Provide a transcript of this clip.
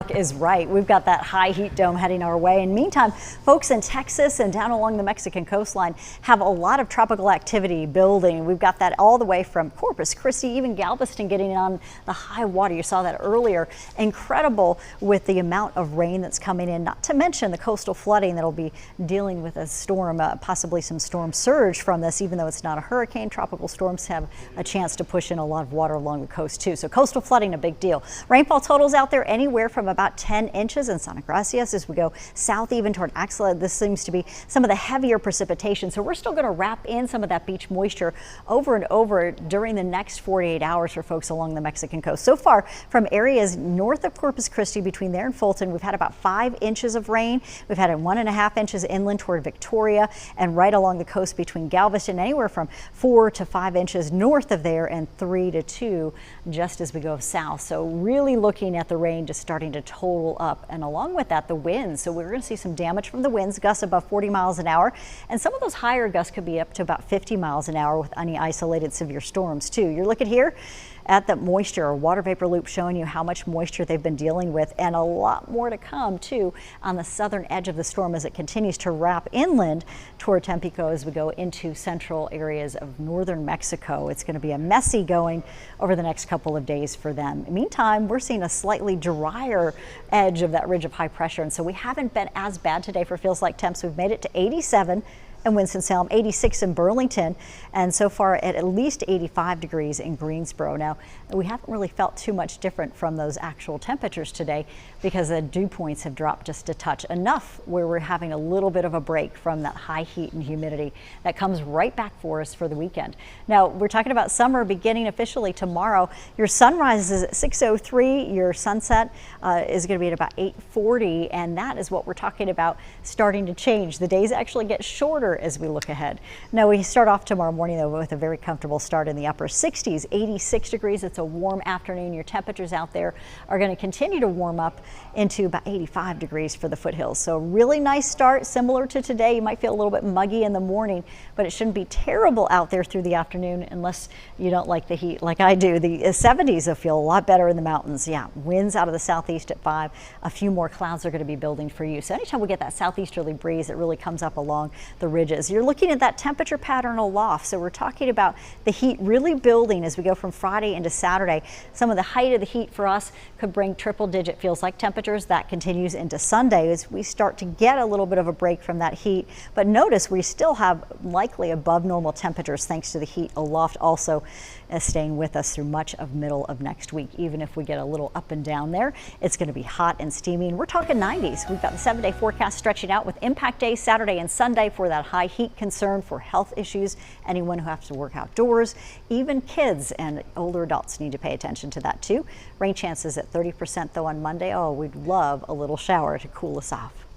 mark is right. We've got that high heat dome heading our way. And meantime, folks in Texas and down along the Mexican coastline have a lot of tropical activity building. We've got that all the way from Corpus Christi, even Galveston getting on the high water. You saw that earlier. Incredible with the amount of rain that's coming in, not to mention the coastal flooding that'll be dealing with a storm, possibly some storm surge from this. Even though it's not a hurricane, tropical storms have a chance to push in a lot of water along the coast too. So coastal flooding, a big deal. Rainfall totals out there anywhere from about 10 inches in Santa Gracias as we go south even toward Axla. This seems to be some of the heavier precipitation. So we're still going to wrap in some of that beach moisture over and over during the next 48 hours for folks along the Mexican coast. So far from areas north of Corpus Christi between there and Fulton, we've had about 5 inches of rain. We've had 1.5 inches inland toward Victoria and right along the coast between Galveston, anywhere from 4 to 5 inches north of there and 3 to 2 just as we go south. So really looking at the rain just starting to total up, and along with that the winds. So we're going to see some damage from the winds, gusts above 40 miles an hour, and some of those higher gusts could be up to about 50 miles an hour with any isolated severe storms too. You're looking here at the moisture or water vapor loop showing you how much moisture they've been dealing with, and a lot more to come too on the southern edge of the storm as it continues to wrap inland toward Tampico as we go into central areas of northern Mexico. It's going to be a messy going over the next couple of days for them. Meantime, we're seeing a slightly drier edge of that ridge of high pressure, and so we haven't been as bad today for feels like temps. We've made it to 87 in Winston-Salem, 86 in Burlington, and so far at least 85 degrees in Greensboro. Now, we haven't really felt too much different from those actual temperatures today because the dew points have dropped just a touch, enough where we're having a little bit of a break from that high heat and humidity that comes right back for us for the weekend. Now, we're talking about summer beginning officially tomorrow. Your sunrise is at 6:03. Your sunset is going to be at about 8:40, and that is what we're talking about starting to change. The days actually get shorter as we look ahead. Now, we start off tomorrow morning though with a very comfortable start in the upper 60s, 86 degrees. It's a warm afternoon. Your temperatures out there are going to continue to warm up into about 85 degrees for the foothills. So really nice start, similar to today. You might feel a little bit muggy in the morning, but it shouldn't be terrible out there through the afternoon unless you don't like the heat like I do. The 70s will feel a lot better in the mountains. Yeah, winds out of the southeast at 5. A few more clouds are going to be building for you. So anytime we get that southeasterly breeze, it really comes up along the ridges. You're looking at that temperature pattern aloft. So we're talking about the heat really building as we go from Friday into Saturday. Some of the height of the heat for us could bring triple-digit feels like temperatures. That continues into Sunday as we start to get a little bit of a break from that heat. But notice we still have likely above normal temperatures thanks to the heat aloft also staying with us through much of middle of next week. Even if we get a little up and down there, it's going to be hot and steamy. And we're talking 90s. We've got the 7-day forecast stretching out with impact days Saturday and Sunday for that high heat concern, for health issues, anyone who has to work outdoors, even kids and older adults need to pay attention to that too. Rain chances at 30% though on Monday. Oh, we'd love a little shower to cool us off.